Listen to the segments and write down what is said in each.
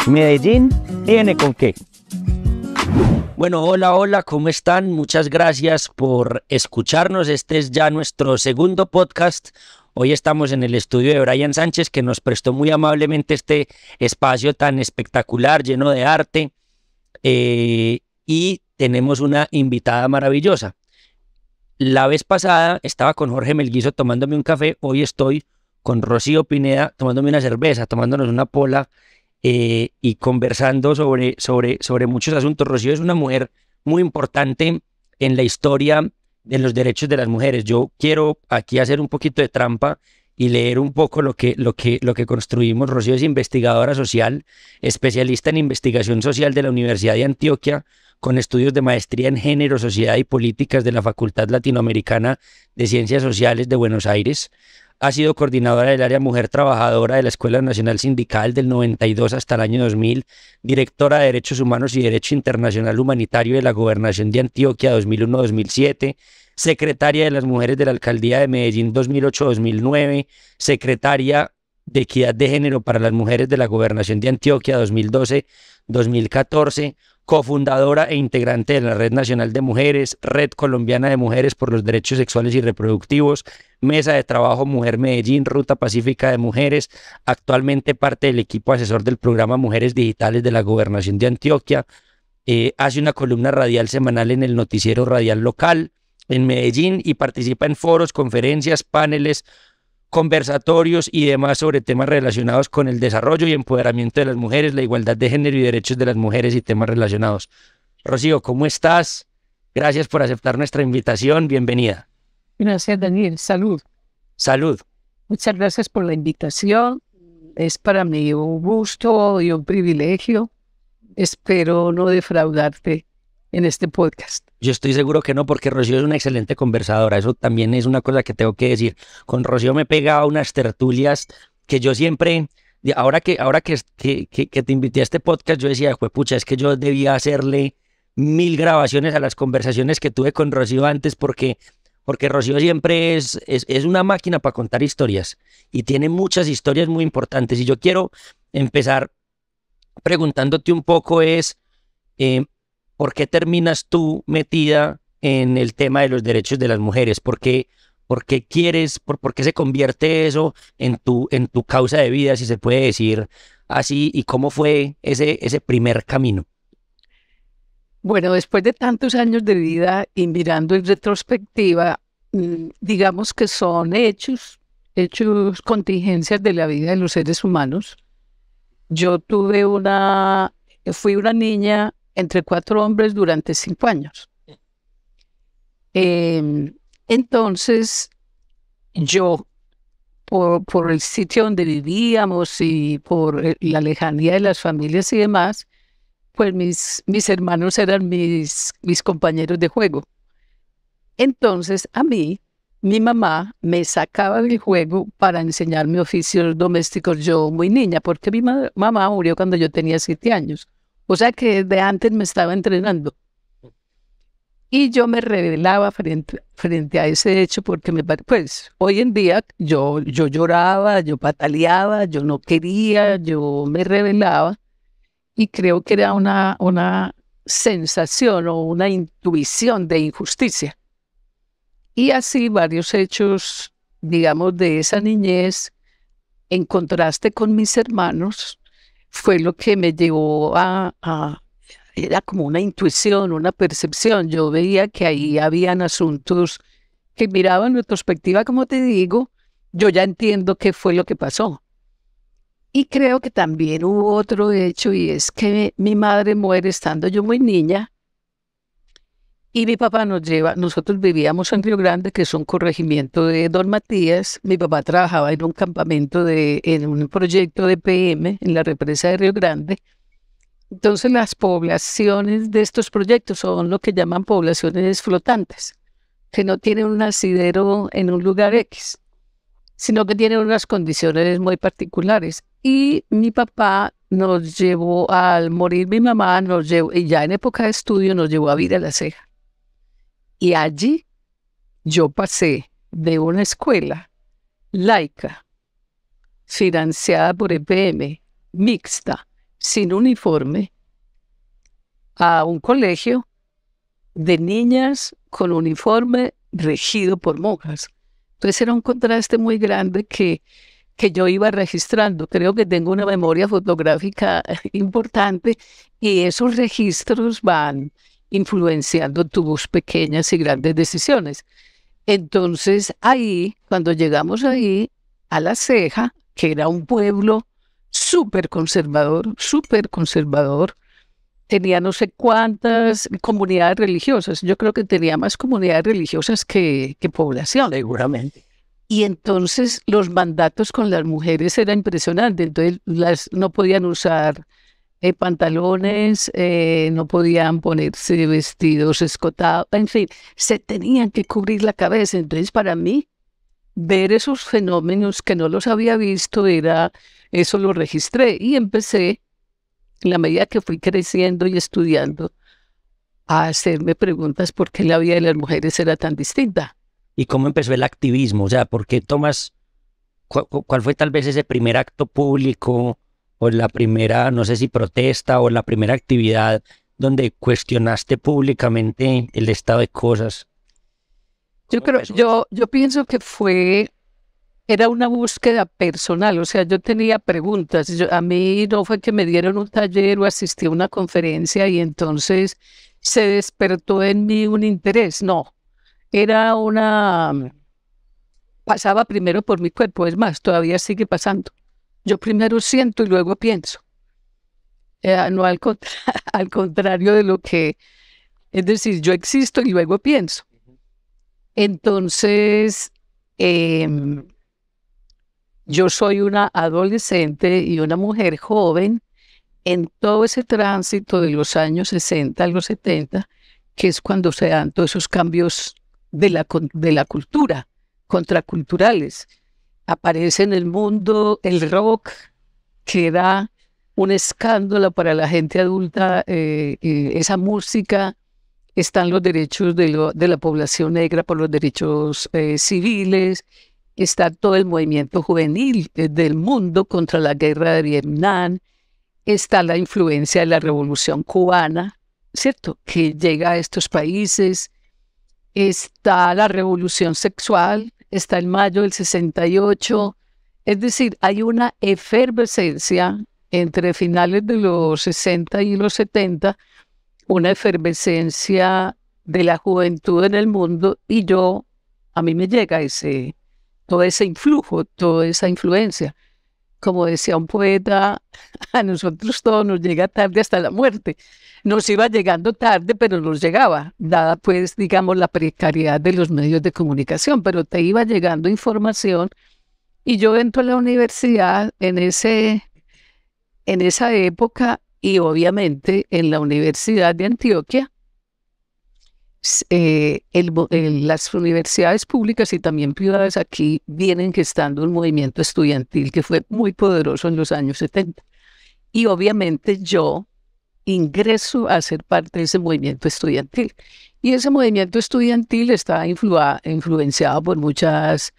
Medellín tiene con qué. Bueno, hola, ¿cómo están? Muchas gracias por escucharnos. Este es ya nuestro segundo podcast. Hoy estamos en el estudio de Brian Sánchez, que nos prestó muy amablemente este espacio tan espectacular, lleno de arte. Y tenemos una invitada maravillosa. La vez pasada estaba con Jorge Melguizo tomándome un café. Hoy estoy con Rocío Pineda tomándome una cerveza, tomándonos una pola y conversando sobre muchos asuntos. Rocío es una mujer muy importante en la historia de los derechos de las mujeres. Yo quiero aquí hacer un poquito de trampa y leer un poco lo que construimos. Rocío es investigadora social, especialista en investigación social de la Universidad de Antioquia, con estudios de maestría en género, sociedad y políticas de la Facultad Latinoamericana de Ciencias Sociales de Buenos Aires. Ha sido coordinadora del área Mujer Trabajadora de la Escuela Nacional Sindical del 92 hasta el año 2000, directora de Derechos Humanos y Derecho Internacional Humanitario de la Gobernación de Antioquia 2001-2007, secretaria de las Mujeres de la Alcaldía de Medellín 2008-2009, secretaria de Equidad de Género para las Mujeres de la Gobernación de Antioquia 2012-2014, cofundadora e integrante de la Red Nacional de Mujeres, Red Colombiana de Mujeres por los Derechos Sexuales y Reproductivos, Mesa de Trabajo Mujer Medellín, Ruta Pacífica de Mujeres, actualmente parte del equipo asesor del programa Mujeres Digitales de la Gobernación de Antioquia. Hace una columna radial semanal en el noticiero radial local en Medellín y participa en foros, conferencias, paneles, conversatorios y demás sobre temas relacionados con el desarrollo y empoderamiento de las mujeres, la igualdad de género y derechos de las mujeres y temas relacionados. Rocío, ¿cómo estás? Gracias por aceptar nuestra invitación. Bienvenida. Gracias, Daniel. Salud. Salud. Muchas gracias por la invitación. Es para mí un gusto y un privilegio. Espero no defraudarte en este podcast. Yo estoy seguro que no, porque Rocío es una excelente conversadora. Eso también es una cosa que tengo que decir. Con Rocío me pega unas tertulias que yo siempre, ahora que te invité a este podcast, yo decía, juepucha, es que yo debía hacerle 1000 grabaciones a las conversaciones que tuve con Rocío antes, porque Rocío siempre es una máquina para contar historias y tiene muchas historias muy importantes. Y yo quiero empezar preguntándote un poco ¿por qué terminas tú metida en el tema de los derechos de las mujeres? ¿Por qué se convierte eso en tu causa de vida, si se puede decir así? ¿Y cómo fue ese primer camino? Bueno, después de tantos años de vida y mirando en retrospectiva, digamos que son hechos, contingencias de la vida de los seres humanos. Yo fui una niña entre 4 hombres durante 5 años. Entonces, yo, por el sitio donde vivíamos y por la lejanía de las familias y demás, pues mis hermanos eran mis compañeros de juego. Entonces, a mí, mi mamá me sacaba del juego para enseñarme oficios domésticos yo muy niña, porque mi mamá murió cuando yo tenía 7 años. O sea que de antes me estaba entrenando. Y yo me rebelaba frente a ese hecho porque pues hoy en día yo lloraba, yo pataleaba, yo no quería, yo me rebelaba. Y creo que era una sensación o una intuición de injusticia. Y así varios hechos, digamos, de esa niñez, en contraste con mis hermanos, fue lo que me llevó era como una intuición, una percepción. Yo veía que ahí habían asuntos que miraba en retrospectiva, como te digo, yo ya entiendo qué fue lo que pasó. Y creo que también hubo otro hecho, y es que mi madre muere estando yo muy niña, y mi papá nosotros vivíamos en Río Grande, que es un corregimiento de Don Matías. Mi papá trabajaba en un campamento, en un proyecto de PM, en la represa de Río Grande. Entonces las poblaciones de estos proyectos son lo que llaman poblaciones flotantes, que no tienen un asidero en un lugar X, sino que tienen unas condiciones muy particulares. Y mi papá nos llevó, al morir mi mamá, y ya en época de estudio nos llevó a Villa La Ceja. Y allí yo pasé de una escuela laica, financiada por EPM, mixta, sin uniforme, a un colegio de niñas con uniforme regido por monjas. Entonces era un contraste muy grande que yo iba registrando. Creo que tengo una memoria fotográfica importante y esos registros van influenciando tus pequeñas y grandes decisiones. Entonces ahí, cuando llegamos ahí a La Ceja, que era un pueblo súper conservador, tenía no sé cuántas comunidades religiosas. Yo creo que tenía más comunidades religiosas que población. Seguramente. Y entonces los mandatos con las mujeres era impresionante. Entonces no podían usar pantalones, no podían ponerse vestidos escotados, en fin, se tenían que cubrir la cabeza. Entonces para mí, ver esos fenómenos que no los había visto, eso lo registré y empecé, en la medida que fui creciendo y estudiando, a hacerme preguntas por qué la vida de las mujeres era tan distinta. ¿Y cómo empezó el activismo? O sea, ¿por qué tomas, cuál fue tal vez ese primer acto público o la primera, no sé si protesta o la primera actividad donde cuestionaste públicamente el estado de cosas? Yo pienso que era una búsqueda personal, o sea, yo tenía preguntas. A mí no fue que me dieron un taller o asistí a una conferencia y entonces se despertó en mí un interés, no. Pasaba primero por mi cuerpo, es más, todavía sigue pasando. Yo primero siento y luego pienso. No al contrario de lo que, es decir, yo existo y luego pienso. Entonces, yo soy una adolescente y una mujer joven en todo ese tránsito de los años 60 a los 70, que es cuando se dan todos esos cambios de la cultura, contraculturales. Aparece en el mundo el rock, que era un escándalo para la gente adulta, esa música. Están los derechos de la población negra por los derechos civiles. Está todo el movimiento juvenil del mundo contra la guerra de Vietnam. Está la influencia de la Revolución Cubana, ¿cierto?, que llega a estos países. Está la revolución sexual, está el mayo del 68. Es decir, hay una efervescencia entre finales de los 60 y los 70, una efervescencia de la juventud en el mundo, y a mí me llega todo ese influjo, toda esa influencia. Como decía un poeta, a nosotros todo nos llega tarde hasta la muerte. Nos iba llegando tarde, pero nos llegaba, dada pues, digamos, la precariedad de los medios de comunicación, pero te iba llegando información. Y yo entro a la universidad en esa época, y obviamente en la Universidad de Antioquia, las universidades públicas y también privadas aquí vienen gestando un movimiento estudiantil que fue muy poderoso en los años 70. Y obviamente yo ingreso a ser parte de ese movimiento estudiantil. Y ese movimiento estudiantil está influenciado por muchas,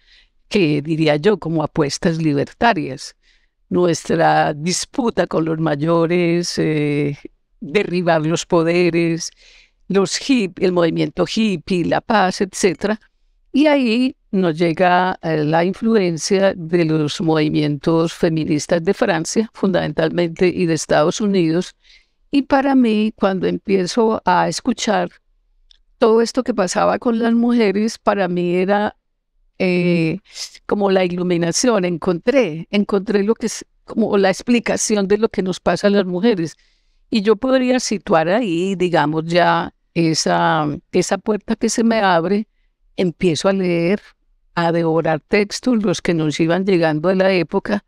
que diría yo, como apuestas libertarias. Nuestra disputa con los mayores, derribar los poderes, el movimiento hippie, la paz, etc. Y ahí nos llega la influencia de los movimientos feministas de Francia, fundamentalmente, y de Estados Unidos. Y para mí, cuando empiezo a escuchar todo esto que pasaba con las mujeres, para mí era como la iluminación. Encontré lo que es como la explicación de lo que nos pasa a las mujeres. Y yo podría situar ahí, digamos, ya esa puerta que se me abre. Empiezo a leer, a devorar textos, los que nos iban llegando de la época,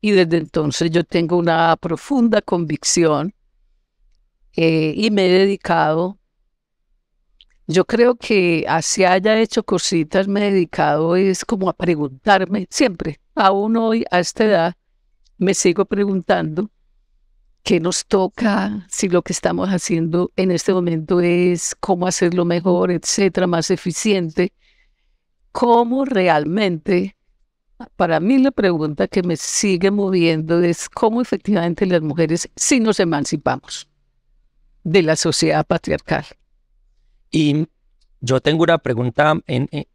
y desde entonces yo tengo una profunda convicción, y me he dedicado. Yo creo que así haya hecho cositas, me he dedicado es como a preguntarme siempre, aún hoy a esta edad, me sigo preguntando qué nos toca, si lo que estamos haciendo en este momento es cómo hacerlo mejor, etcétera, más eficiente, cómo realmente Para mí la pregunta que me sigue moviendo es cómo efectivamente las mujeres sí nos emancipamos de la sociedad patriarcal. Y yo tengo una pregunta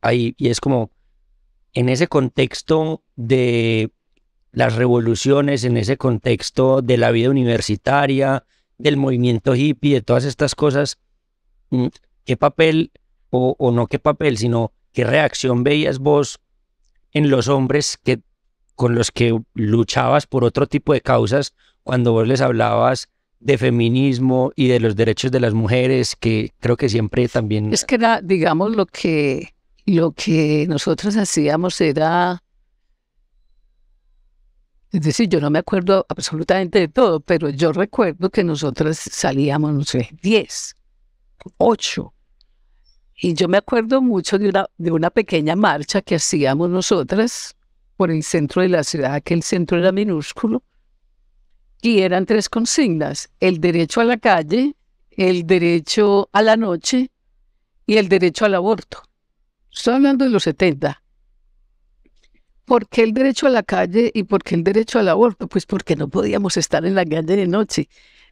ahí, y es como, en ese contexto de las revoluciones, en ese contexto de la vida universitaria, del movimiento hippie, de todas estas cosas, ¿qué papel, o no qué papel, sino qué reacción veías vos en los hombres con los que luchabas por otro tipo de causas cuando vos les hablabas de feminismo y de los derechos de las mujeres, que creo que siempre también... Es que era, digamos, lo que nosotros hacíamos era, es decir, yo no me acuerdo absolutamente de todo, pero yo recuerdo que nosotros salíamos, no sé, 10, 8. Y yo me acuerdo mucho de una pequeña marcha que hacíamos nosotras por el centro de la ciudad, que el centro era minúsculo, y eran 3 consignas: el derecho a la calle, el derecho a la noche y el derecho al aborto. Estoy hablando de los 70. ¿Por qué el derecho a la calle y por qué el derecho al aborto? Pues porque no podíamos estar en la calle de noche.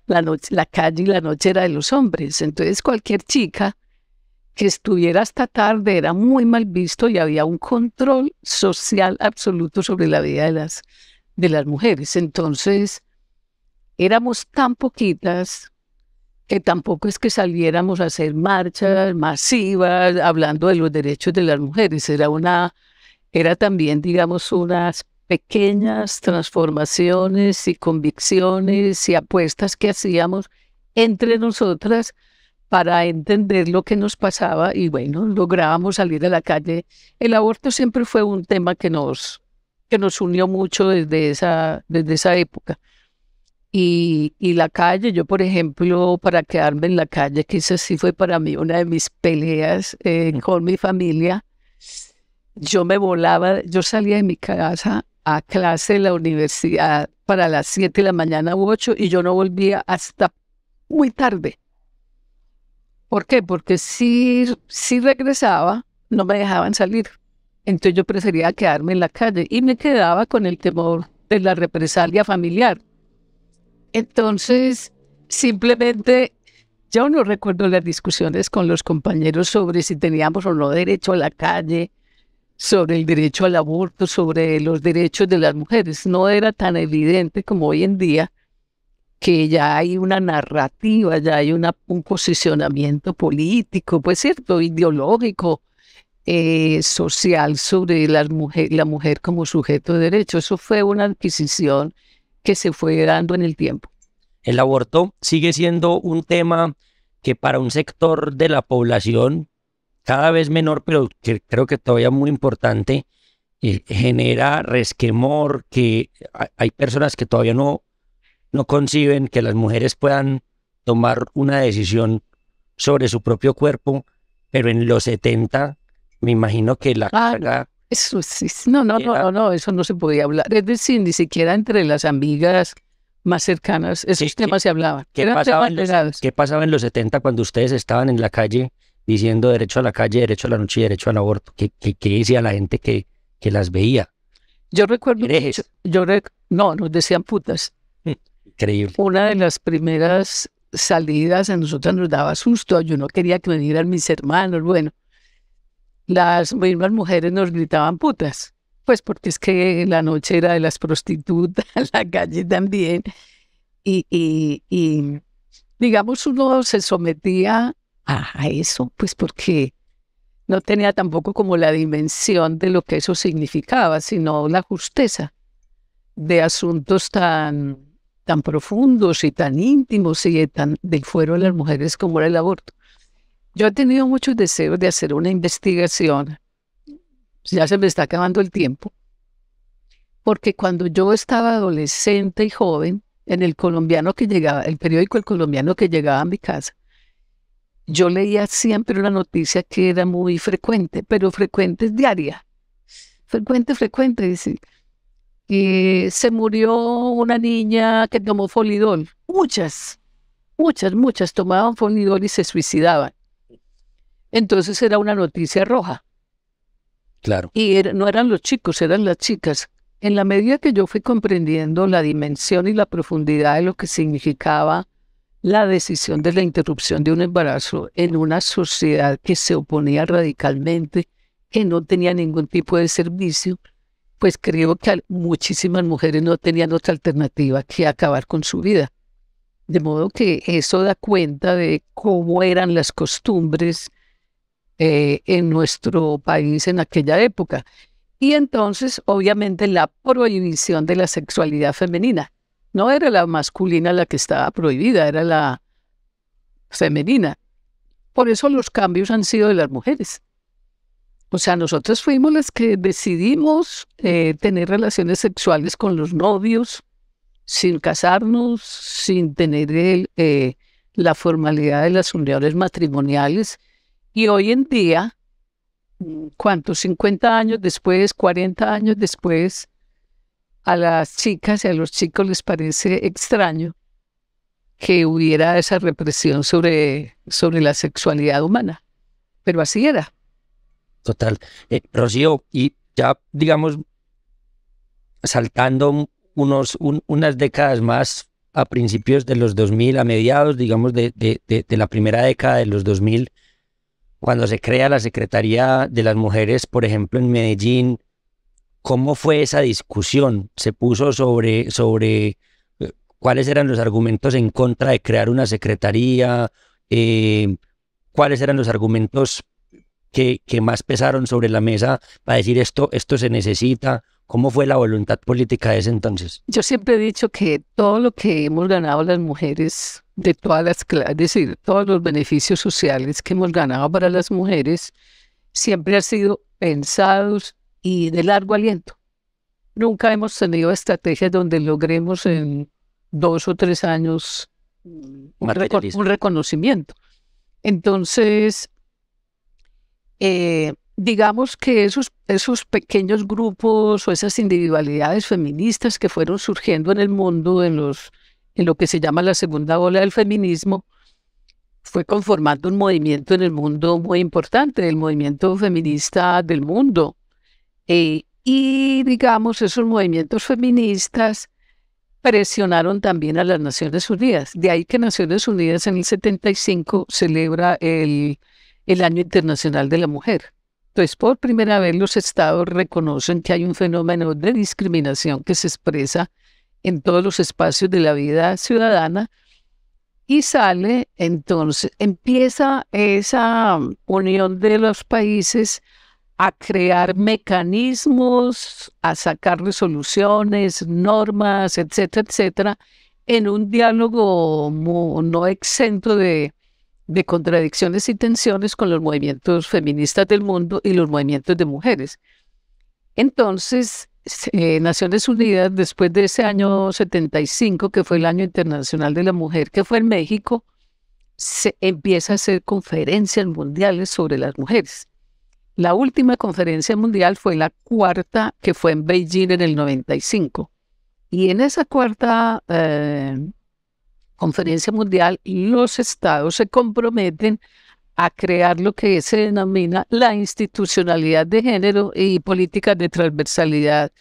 La calle y la noche era de los hombres. Entonces cualquier chica que estuviera hasta tarde era muy mal visto y había un control social absoluto sobre la vida de las mujeres. Entonces éramos tan poquitas que tampoco es que saliéramos a hacer marchas masivas hablando de los derechos de las mujeres. Era también, digamos, unas pequeñas transformaciones y convicciones y apuestas que hacíamos entre nosotras para entender lo que nos pasaba y bueno, lográbamos salir a la calle. El aborto siempre fue un tema que nos unió mucho desde esa época. Y la calle, yo por ejemplo, para quedarme en la calle, que eso sí fue para mí una de mis peleas con mi familia, yo salía de mi casa a clase en la universidad para las 7 de la mañana u 8 y yo no volvía hasta muy tarde. ¿Por qué? Porque si regresaba, no me dejaban salir. Entonces yo prefería quedarme en la calle y me quedaba con el temor de la represalia familiar. Entonces, simplemente, yo no recuerdo las discusiones con los compañeros sobre si teníamos o no derecho a la calle, sobre el derecho al aborto, sobre los derechos de las mujeres. No era tan evidente como hoy en día, que ya hay una narrativa, ya hay un posicionamiento político, pues cierto, ideológico, social sobre la mujer como sujeto de derecho. Eso fue una adquisición que se fue dando en el tiempo. El aborto sigue siendo un tema que para un sector de la población cada vez menor, pero que creo que todavía muy importante, genera resquemor, que hay personas que todavía no conciben que las mujeres puedan tomar una decisión sobre su propio cuerpo, pero en los 70 me imagino que la carga... Eso sí, no, eso no se podía hablar. Es decir, ni siquiera entre las amigas más cercanas esos temas se hablaban. ¿Qué pasaba en los 70 cuando ustedes estaban en la calle diciendo derecho a la calle, derecho a la noche y derecho al aborto? ¿Qué decía la gente que las veía? Yo recuerdo... no, nos decían putas. Increíble. Una de las primeras salidas a nosotros nos daba susto. Yo no quería que vinieran mis hermanos. Bueno, las mismas mujeres nos gritaban putas, pues porque es que la noche era de las prostitutas, la calle también. Y digamos, uno se sometía a eso, pues porque no tenía tampoco como la dimensión de lo que eso significaba, sino la justeza de asuntos tan profundos y tan íntimos y del fuero de las mujeres como era el aborto. Yo he tenido muchos deseos de hacer una investigación, ya se me está acabando el tiempo, porque cuando yo estaba adolescente y joven, en el colombiano que llegaba, el periódico El Colombiano que llegaba a mi casa, yo leía siempre una noticia que era muy frecuente, pero frecuente es diaria, frecuente, dice. Se murió una niña que tomó Folidol. Muchas tomaban Folidol y se suicidaban. Entonces era una noticia roja. Claro. Y no eran los chicos, eran las chicas. En la medida que yo fui comprendiendo la dimensión y la profundidad de lo que significaba la decisión de la interrupción de un embarazo en una sociedad que se oponía radicalmente, que no tenía ningún tipo de servicio, pues creo que muchísimas mujeres no tenían otra alternativa que acabar con su vida. De modo que eso da cuenta de cómo eran las costumbres en nuestro país en aquella época. Y entonces, obviamente, la prohibición de la sexualidad femenina. No era la masculina la que estaba prohibida, era la femenina. Por eso los cambios han sido de las mujeres. O sea, nosotros fuimos las que decidimos tener relaciones sexuales con los novios, sin casarnos, sin tener la formalidad de las uniones matrimoniales. Y hoy en día, ¿cuántos? 50 años después, 40 años después, a las chicas y a los chicos les parece extraño que hubiera esa represión sobre la sexualidad humana. Pero así era. Total. Rocío, y ya, digamos, saltando unas décadas más a principios de los 2000, a mediados, digamos, de la primera década de los 2000, cuando se crea la Secretaría de las Mujeres, por ejemplo, en Medellín, ¿cómo fue esa discusión? ¿Se puso sobre cuáles eran los argumentos en contra de crear una secretaría? ¿Cuáles eran los argumentos que más pesaron sobre la mesa para decir esto se necesita? ¿Cómo fue la voluntad política de ese entonces? Yo siempre he dicho que todo lo que hemos ganado las mujeres de todas las clases, es decir, todos los beneficios sociales que hemos ganado para las mujeres, siempre han sido pensados y de largo aliento. Nunca hemos tenido estrategias donde logremos en 2 o 3 años un reconocimiento. Entonces, digamos que esos pequeños grupos o esas individualidades feministas que fueron surgiendo en el mundo, en lo que se llama la segunda ola del feminismo, fue conformando un movimiento en el mundo muy importante, el movimiento feminista del mundo. Y digamos, esos movimientos feministas presionaron también a las Naciones Unidas. De ahí que Naciones Unidas en el 75 celebra el Año Internacional de la Mujer. Entonces, por primera vez los estados reconocen que hay un fenómeno de discriminación que se expresa en todos los espacios de la vida ciudadana y sale, entonces, empieza esa unión de los países a crear mecanismos, a sacar resoluciones, normas, etcétera, etcétera, en un diálogo no exento de contradicciones y tensiones con los movimientos feministas del mundo y los movimientos de mujeres. Entonces, Naciones Unidas, después de ese año 75, que fue el Año Internacional de la Mujer, que fue en México, se empieza a hacer conferencias mundiales sobre las mujeres. La última conferencia mundial fue la cuarta, que fue en Beijing en el 95. Y en esa cuarta conferencia mundial, los estados se comprometen a crear lo que se denomina la institucionalidad de género y políticas de transversalidad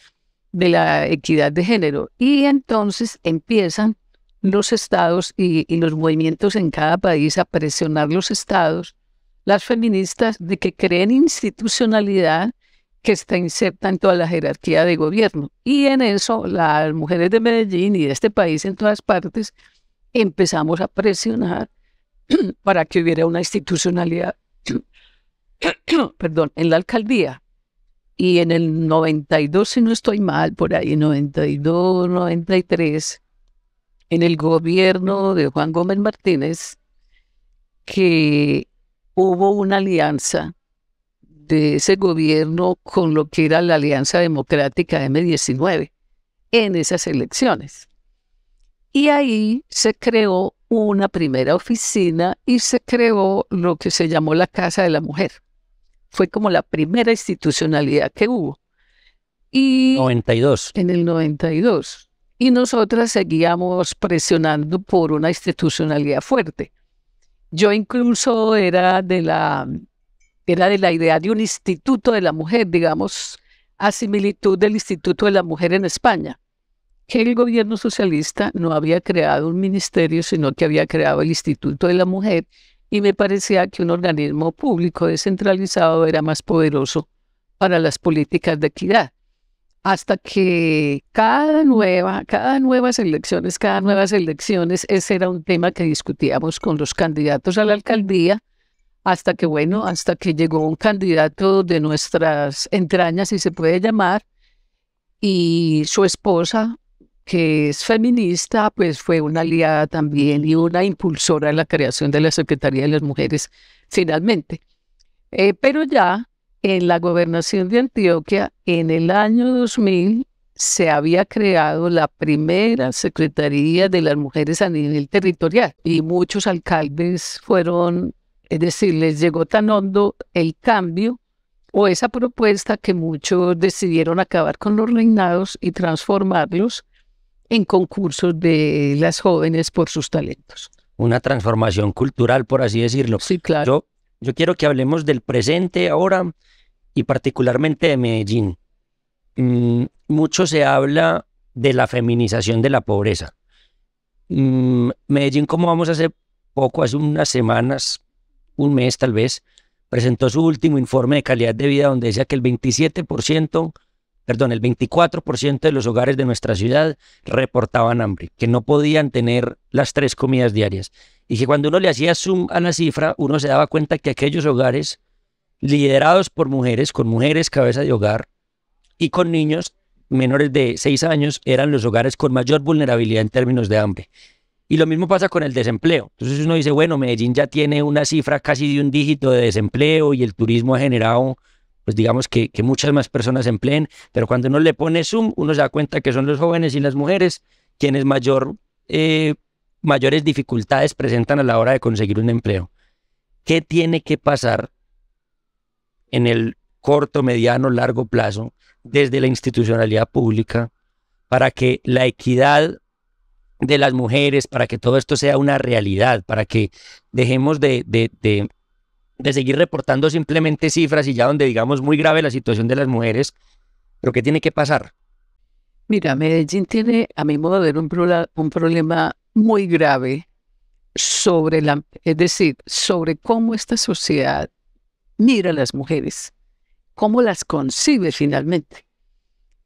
de la equidad de género. Y entonces empiezan los estados y los movimientos en cada país a presionar los estados, las feministas, de que creen institucionalidad que está inserta en toda la jerarquía de gobierno. Y en eso las mujeres de Medellín y de este país en todas partes empezamos a presionar para que hubiera una institucionalidad perdón, en la alcaldía. Y en el 92, si no estoy mal, por ahí, 92, 93, en el gobierno de Juan Gómez Martínez, que hubo una alianza de ese gobierno con lo que era la Alianza Democrática M19 en esas elecciones. Y ahí se creó una primera oficina y se creó lo que se llamó la Casa de la Mujer. Fue como la primera institucionalidad que hubo. Y 92. En el 92. Y nosotras seguíamos presionando por una institucionalidad fuerte. Yo incluso era de la era de la idea de un instituto de la mujer, digamos, a similitud del Instituto de la Mujer en España, que el gobierno socialista no había creado un ministerio, sino que había creado el Instituto de la Mujer, y me parecía que un organismo público descentralizado era más poderoso para las políticas de equidad. Hasta que cada nuevas elecciones, ese era un tema que discutíamos con los candidatos a la alcaldía, hasta que llegó un candidato de nuestras entrañas, si se puede llamar, y su esposa, que es feminista, pues fue una aliada también y una impulsora de la creación de la Secretaría de las Mujeres, finalmente. Pero ya en la gobernación de Antioquia, en el año 2000, se había creado la primera Secretaría de las Mujeres a nivel territorial y muchos alcaldes fueron, es decir, les llegó tan hondo el cambio o esa propuesta que muchos decidieron acabar con los reinados y transformarlos en concursos de las jóvenes por sus talentos. Una transformación cultural, por así decirlo. Sí, claro. Yo quiero que hablemos del presente ahora y particularmente de Medellín. Mucho se habla de la feminización de la pobreza. Medellín, como vamos hace poco, hace unas semanas, un mes tal vez, presentó su último informe de calidad de vida donde decía que el 24% de los hogares de nuestra ciudad reportaban hambre, que no podían tener las 3 comidas diarias. Y que cuando uno le hacía zoom a la cifra, uno se daba cuenta que aquellos hogares liderados por mujeres, con mujeres cabeza de hogar y con niños menores de 6 años, eran los hogares con mayor vulnerabilidad en términos de hambre. Y lo mismo pasa con el desempleo. Entonces uno dice, bueno, Medellín ya tiene una cifra casi de un dígito de desempleo y el turismo ha generado, pues digamos que muchas más personas se empleen, pero cuando uno le pone zoom, uno se da cuenta que son los jóvenes y las mujeres quienes mayores dificultades presentan a la hora de conseguir un empleo. ¿Qué tiene que pasar en el corto, mediano, largo plazo desde la institucionalidad pública para que la equidad de las mujeres, para que todo esto sea una realidad, para que dejemos de seguir reportando simplemente cifras y ya donde digamos muy grave la situación de las mujeres? ¿Pero qué tiene que pasar? Mira, Medellín tiene, a mi modo de ver, un problema muy grave sobre sobre cómo esta sociedad mira a las mujeres, cómo las concibe finalmente.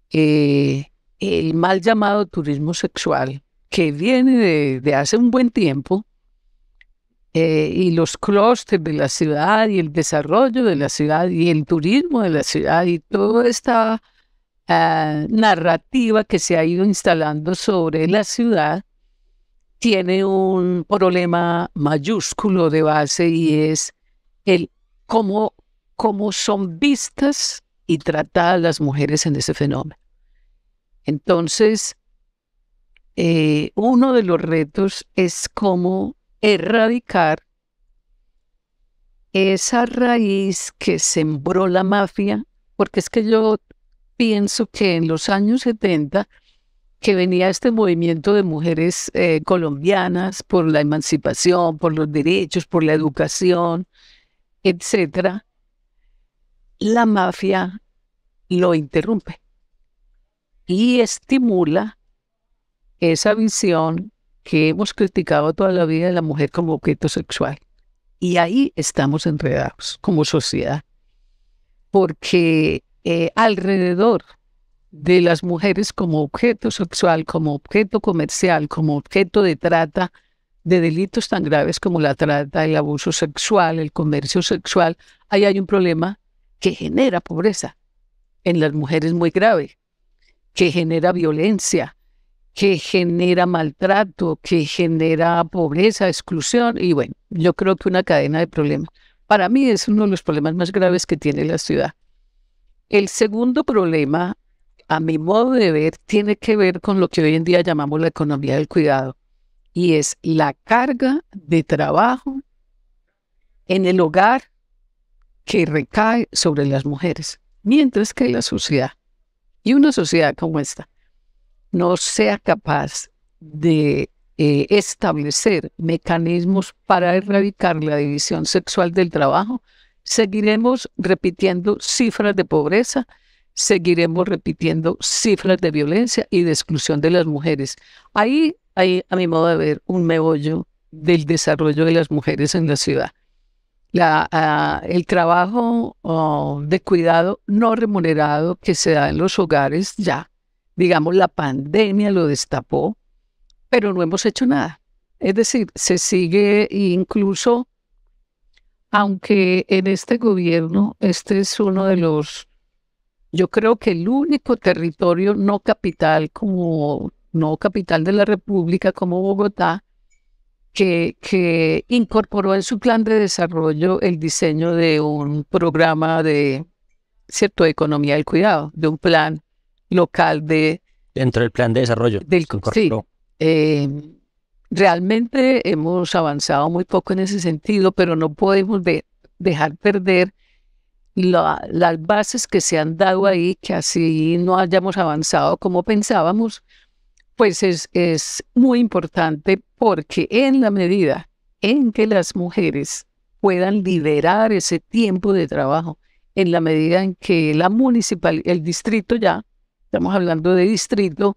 El mal llamado turismo sexual, que viene de hace un buen tiempo, y los clústeres de la ciudad y el desarrollo de la ciudad y el turismo de la ciudad y toda esta narrativa que se ha ido instalando sobre la ciudad, tiene un problema mayúsculo de base y es el cómo son vistas y tratadas las mujeres en ese fenómeno. Entonces, uno de los retos es cómo erradicar esa raíz que sembró la mafia, porque es que yo pienso que en los años 70, que venía este movimiento de mujeres colombianas por la emancipación, por los derechos, por la educación, etcétera, la mafia lo interrumpe y estimula esa visión que hemos criticado toda la vida de la mujer como objeto sexual. Y ahí estamos enredados como sociedad, porque alrededor de las mujeres como objeto sexual, como objeto comercial, como objeto de trata, de delitos tan graves como la trata, el abuso sexual, el comercio sexual, ahí hay un problema que genera pobreza en las mujeres muy grave, que genera violencia, que genera maltrato, que genera pobreza, exclusión, y bueno, yo creo que una cadena de problemas. Para mí es uno de los problemas más graves que tiene la ciudad. El segundo problema, a mi modo de ver, tiene que ver con lo que hoy en día llamamos la economía del cuidado, y es la carga de trabajo en el hogar que recae sobre las mujeres, mientras que la sociedad, y una sociedad como esta, no sea capaz de establecer mecanismos para erradicar la división sexual del trabajo, seguiremos repitiendo cifras de pobreza, seguiremos repitiendo cifras de violencia y de exclusión de las mujeres. Ahí hay, a mi modo de ver, un meollo del desarrollo de las mujeres en la ciudad. El trabajo de cuidado no remunerado que se da en los hogares ya, digamos, la pandemia lo destapó, pero no hemos hecho nada. Es decir, se sigue incluso, aunque en este gobierno, este es uno de los, yo creo que el único territorio no capital de la República como Bogotá, que incorporó en su plan de desarrollo el diseño de un programa de economía del cuidado, de un plan local dentro del plan de desarrollo. Sí, realmente hemos avanzado muy poco en ese sentido, pero no podemos dejar perder las bases que se han dado ahí, que así no hayamos avanzado como pensábamos. Pues es muy importante porque en la medida en que las mujeres puedan liberar ese tiempo de trabajo, en la medida en que el distrito ya, estamos hablando de distrito,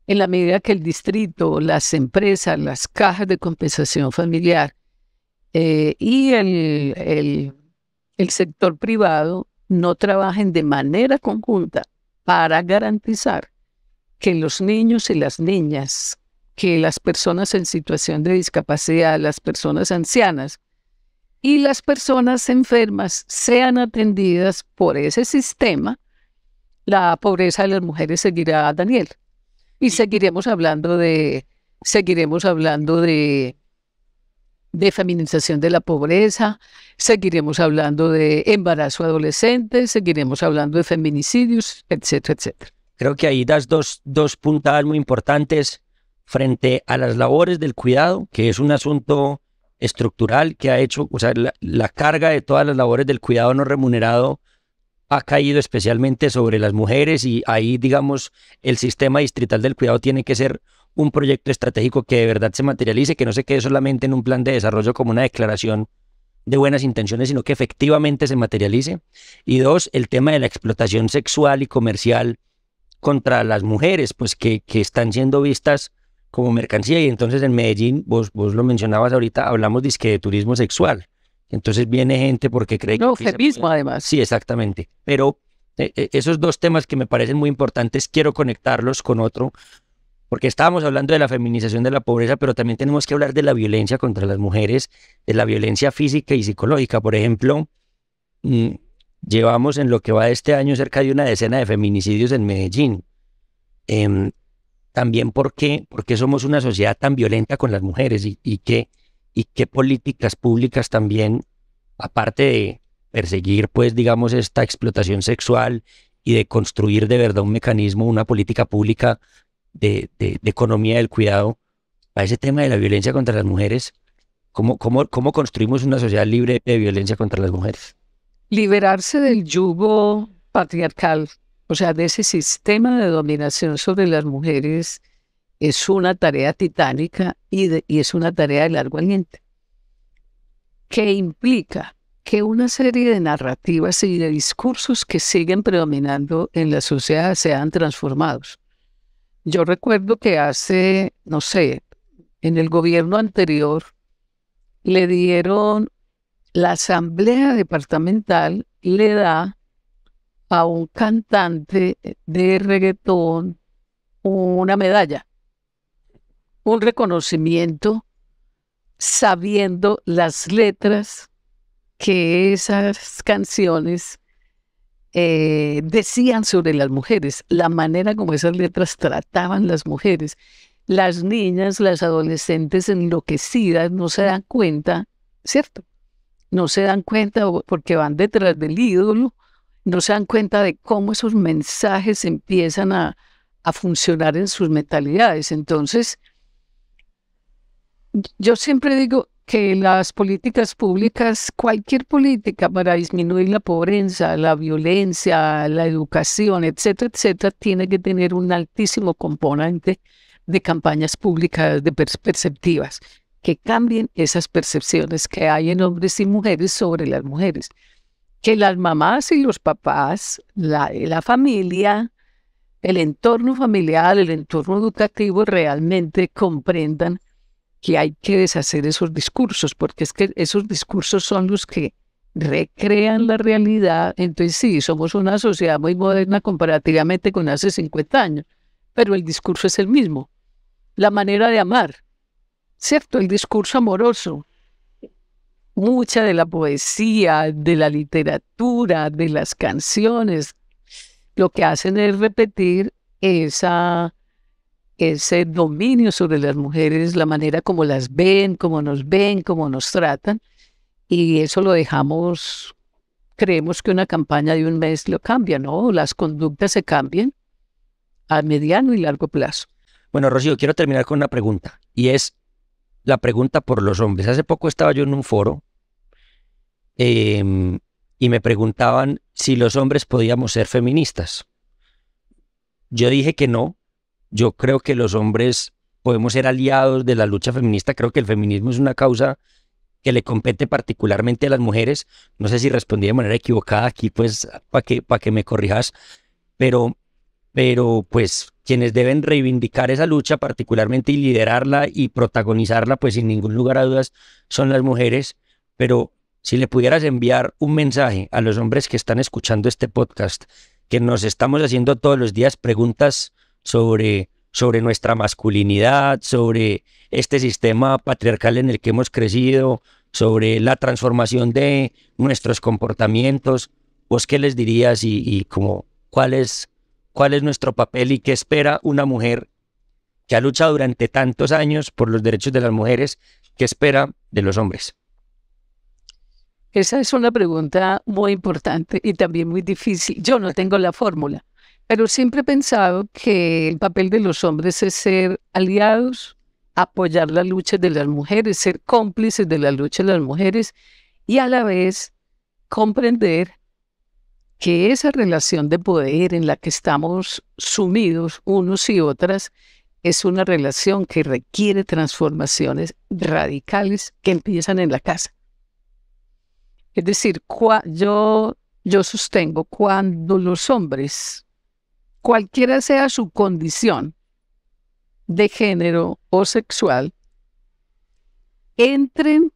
en la medida que el distrito, las empresas, las cajas de compensación familiar y el sector privado no trabajen de manera conjunta para garantizar que los niños y las niñas, que las personas en situación de discapacidad, las personas ancianas y las personas enfermas sean atendidas por ese sistema, la pobreza de las mujeres seguirá, Daniel. Y seguiremos hablando de feminización de la pobreza, seguiremos hablando de embarazo adolescente, seguiremos hablando de feminicidios, etcétera, etcétera. Creo que ahí das dos puntadas muy importantes frente a las labores del cuidado, que es un asunto estructural que ha hecho, o sea, la carga de todas las labores del cuidado no remunerado ha caído especialmente sobre las mujeres, y ahí, digamos, el sistema distrital del cuidado tiene que ser un proyecto estratégico que de verdad se materialice, que no se quede solamente en un plan de desarrollo como una declaración de buenas intenciones, sino que efectivamente se materialice. Y dos, el tema de la explotación sexual y comercial contra las mujeres, pues que están siendo vistas como mercancía. Y entonces en Medellín, vos lo mencionabas ahorita, hablamos de turismo sexual. Entonces viene gente porque cree que... No, eufemismo además. Sí, exactamente. Pero esos dos temas que me parecen muy importantes, quiero conectarlos con otro, porque estábamos hablando de la feminización de la pobreza, pero también tenemos que hablar de la violencia contra las mujeres, de la violencia física y psicológica. Por ejemplo, llevamos en lo que va de este año cerca de una decena de feminicidios en Medellín. También porque somos una sociedad tan violenta con las mujeres, y qué políticas públicas también, aparte de perseguir, pues, digamos, esta explotación sexual y de construir de verdad un mecanismo, una política pública de economía del cuidado a ese tema de la violencia contra las mujeres. ¿Cómo construimos una sociedad libre de violencia contra las mujeres? Liberarse del yugo patriarcal, o sea, de ese sistema de dominación sobre las mujeres, es una tarea titánica y es una tarea de largo aliento, que implica que una serie de narrativas y de discursos que siguen predominando en la sociedad sean transformados. Yo recuerdo que hace, no sé, en el gobierno anterior, le dieron, la asamblea departamental le da a un cantante de reggaetón una medalla, un reconocimiento, sabiendo las letras que esas canciones decían sobre las mujeres, la manera como esas letras trataban las mujeres. Las niñas, las adolescentes enloquecidas no se dan cuenta, ¿cierto? No se dan cuenta porque van detrás del ídolo, no se dan cuenta de cómo esos mensajes empiezan a funcionar en sus mentalidades. Entonces, yo siempre digo que las políticas públicas, cualquier política para disminuir la pobreza, la violencia, la educación, etcétera, etcétera, tiene que tener un altísimo componente de campañas públicas perceptivas, que cambien esas percepciones que hay en hombres y mujeres sobre las mujeres. que las mamás y los papás, la familia, el entorno familiar, el entorno educativo realmente comprendan que hay que deshacer esos discursos, porque es que esos discursos son los que recrean la realidad. Entonces sí, somos una sociedad muy moderna comparativamente con hace 50 años, pero el discurso es el mismo. La manera de amar, ¿cierto? El discurso amoroso. Mucha de la poesía, de la literatura, de las canciones, lo que hacen es repetir ese dominio sobre las mujeres, la manera como las ven, como nos tratan, y eso lo dejamos, creemos que una campaña de un mes lo cambia, ¿no? Las conductas se cambian a mediano y largo plazo. Bueno, Rocío, quiero terminar con una pregunta, y es la pregunta por los hombres. Hace poco estaba yo en un foro y me preguntaban si los hombres podíamos ser feministas. Yo dije que no. Yo creo que los hombres podemos ser aliados de la lucha feminista. Creo que el feminismo es una causa que le compete particularmente a las mujeres. No sé si respondí de manera equivocada aquí, pues, para que me corrijas, pero pues quienes deben reivindicar esa lucha particularmente y liderarla y protagonizarla, pues sin ningún lugar a dudas, son las mujeres. Pero si le pudieras enviar un mensaje a los hombres que están escuchando este podcast, que nos estamos haciendo todos los días preguntas sobre nuestra masculinidad, sobre este sistema patriarcal en el que hemos crecido, sobre la transformación de nuestros comportamientos, ¿vos qué les dirías y como cuál es nuestro papel y qué espera una mujer que ha luchado durante tantos años por los derechos de las mujeres, qué espera de los hombres? Esa es una pregunta muy importante y también muy difícil. Yo no tengo la fórmula, pero siempre he pensado que el papel de los hombres es ser aliados, apoyar la lucha de las mujeres, ser cómplices de la lucha de las mujeres y a la vez comprender que esa relación de poder en la que estamos sumidos unos y otras es una relación que requiere transformaciones radicales que empiezan en la casa. Es decir, yo sostengo cuando los hombres, cualquiera sea su condición de género o sexual, entren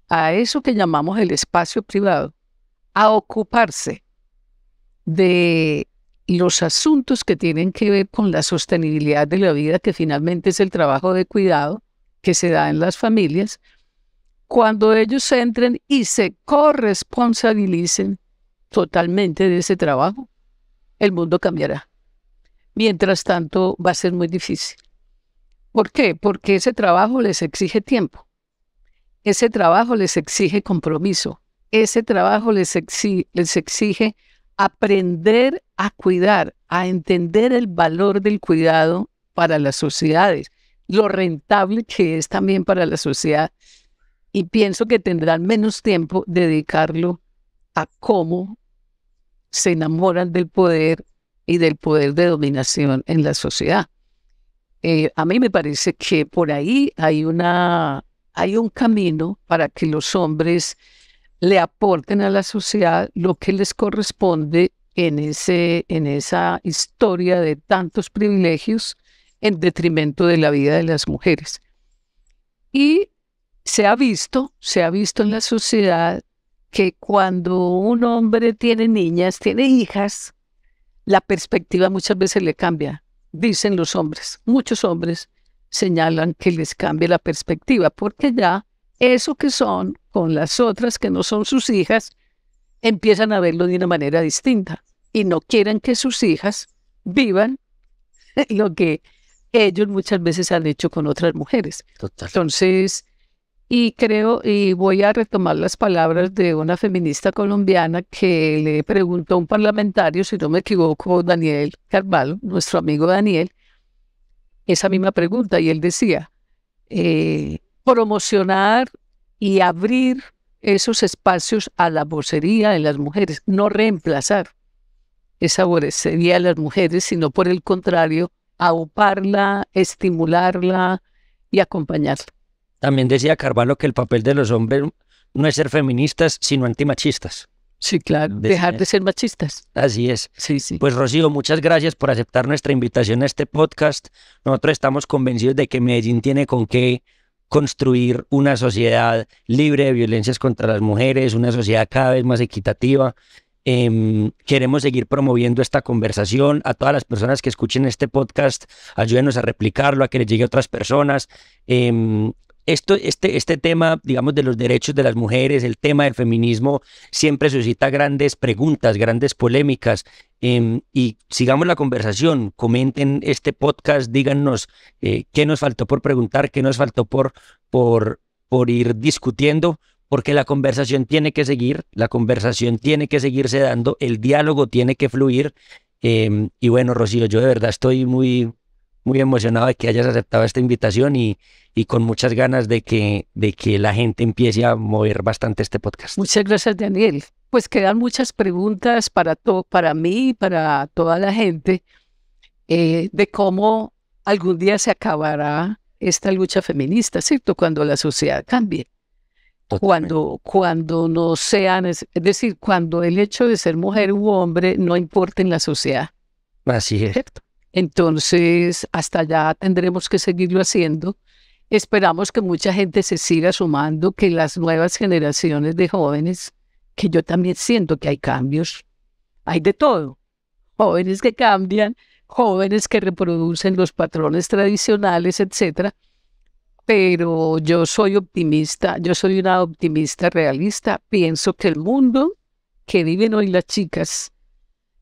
a eso que llamamos el espacio privado, a ocuparse de los asuntos que tienen que ver con la sostenibilidad de la vida, que finalmente es el trabajo de cuidado que se da en las familias. Cuando ellos entren y se corresponsabilicen totalmente de ese trabajo, el mundo cambiará. Mientras tanto, va a ser muy difícil. ¿Por qué? Porque ese trabajo les exige tiempo. Ese trabajo les exige compromiso. Ese trabajo les exige aprender a cuidar, a entender el valor del cuidado para las sociedades, lo rentable que es también para la sociedad. Y pienso que tendrán menos tiempo dedicarlo a cómo se enamoran del poder y del poder de dominación en la sociedad. A mí me parece que por ahí hay un camino para que los hombres le aporten a la sociedad lo que les corresponde en esa historia de tantos privilegios en detrimento de la vida de las mujeres. Y se ha visto en la sociedad que cuando un hombre tiene niñas, tiene hijas, la perspectiva muchas veces le cambia. Dicen los hombres, muchos hombres señalan que les cambia la perspectiva, porque ya eso que son con las otras que no son sus hijas, empiezan a verlo de una manera distinta y no quieren que sus hijas vivan lo que ellos muchas veces han hecho con otras mujeres. Total. Entonces, y creo, y voy a retomar las palabras de una feminista colombiana que le preguntó a un parlamentario, si no me equivoco, Daniel Carvalho, nuestro amigo Daniel, esa misma pregunta, y él decía, promocionar y abrir esos espacios a la vocería en las mujeres, no reemplazar esa vocería de las mujeres, sino por el contrario, auparla, estimularla y acompañarla. También decía Carvalho que el papel de los hombres no es ser feministas, sino antimachistas. Sí, claro. Dejar de ser machistas. Así es. Sí, sí. Pues Rocío, muchas gracias por aceptar nuestra invitación a este podcast. Nosotros estamos convencidos de que Medellín tiene con qué construir una sociedad libre de violencias contra las mujeres, una sociedad cada vez más equitativa. Queremos seguir promoviendo esta conversación. A todas las personas que escuchen este podcast, ayúdenos a replicarlo, a que les llegue a otras personas. Este tema, digamos, de los derechos de las mujeres, el tema del feminismo, siempre suscita grandes preguntas, grandes polémicas. Y sigamos la conversación, comenten este podcast, díganos qué nos faltó por preguntar, qué nos faltó por ir discutiendo, porque la conversación tiene que seguir, la conversación tiene que seguirse dando, el diálogo tiene que fluir. Y bueno, Rocío, yo de verdad estoy muy emocionado de que hayas aceptado esta invitación y con muchas ganas de que la gente empiece a mover bastante este podcast. Muchas gracias, Daniel. Pues quedan muchas preguntas para mí y para toda la gente de cómo algún día se acabará esta lucha feminista, ¿cierto? Cuando la sociedad cambie. Cuando no sean, es decir, cuando el hecho de ser mujer u hombre no importa en la sociedad. Así es. ¿Cierto? Entonces, hasta allá tendremos que seguirlo haciendo. Esperamos que mucha gente se siga sumando, que las nuevas generaciones de jóvenes, que yo también siento que hay cambios, hay de todo. Jóvenes que cambian, jóvenes que reproducen los patrones tradicionales, etcétera. Pero yo soy optimista, yo soy una optimista realista. Pienso que el mundo que viven hoy las chicas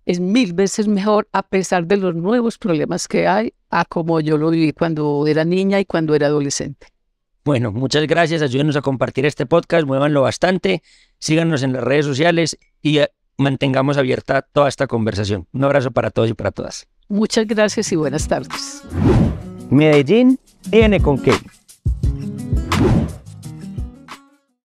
es 1000 veces mejor a pesar de los nuevos problemas que hay a como yo lo viví cuando era niña y cuando era adolescente. Bueno, muchas gracias, ayúdenos a compartir este podcast, muévanlo bastante, síganos en las redes sociales y mantengamos abierta toda esta conversación. Un abrazo para todos y para todas. Muchas gracias y buenas tardes. Medellín tiene con qué.